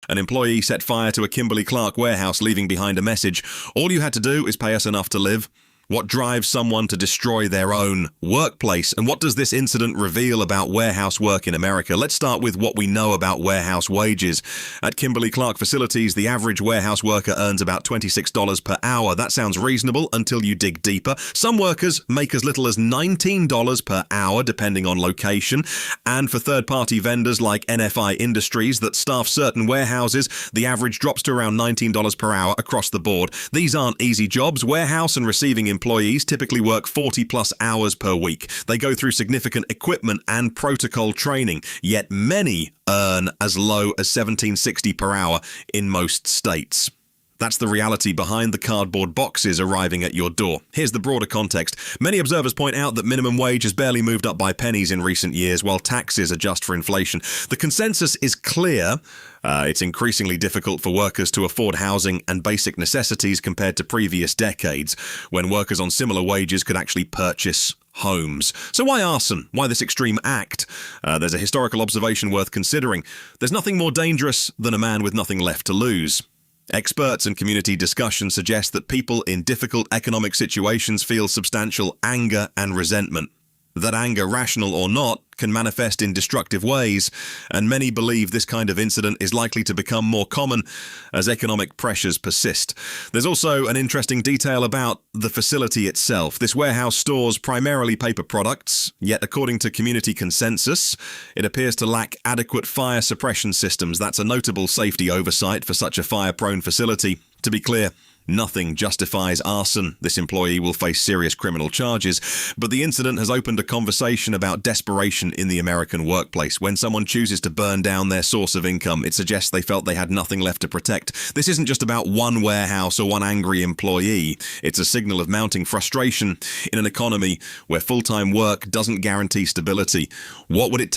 An employee set fire to a Kimberly-Clark warehouse, leaving behind a message: "All you had to do is pay us enough to live." What drives someone to destroy their own workplace? And what does this incident reveal about warehouse work in America? Let's start with what we know about warehouse wages. At Kimberly-Clark facilities, the average warehouse worker earns about $26 per hour. That sounds reasonable until you dig deeper. Some workers make as little as $19 per hour, depending on location. And for third-party vendors like NFI Industries that staff certain warehouses, the average drops to around $19 per hour across the board. These aren't easy jobs. Warehouse and receiving employees typically work 40-plus hours per week. They go through significant equipment and protocol training, yet many earn as low as $17.60 per hour in most states. That's the reality behind the cardboard boxes arriving at your door. Here's the broader context. Many observers point out that minimum wage has barely moved up by pennies in recent years, while taxes adjust for inflation. The consensus is clear. It's increasingly difficult for workers to afford housing and basic necessities compared to previous decades, when workers on similar wages could actually purchase homes. So why arson? Why this extreme act? There's a historical observation worth considering. There's nothing more dangerous than a man with nothing left to lose. Experts and community discussion suggest that people in difficult economic situations feel substantial anger and resentment. That anger, rational or not, can manifest in destructive ways, and many believe this kind of incident is likely to become more common as economic pressures persist. There's also an interesting detail about the facility itself. This warehouse stores primarily paper products, yet according to community consensus, it appears to lack adequate fire suppression systems. That's a notable safety oversight for such a fire-prone facility. To be clear, nothing justifies arson. This employee will face serious criminal charges, but the incident has opened a conversation about desperation in the American workplace. When someone chooses to burn down their source of income, it suggests they felt they had nothing left to protect. This isn't just about one warehouse or one angry employee. It's a signal of mounting frustration in an economy where full-time work doesn't guarantee stability. What would it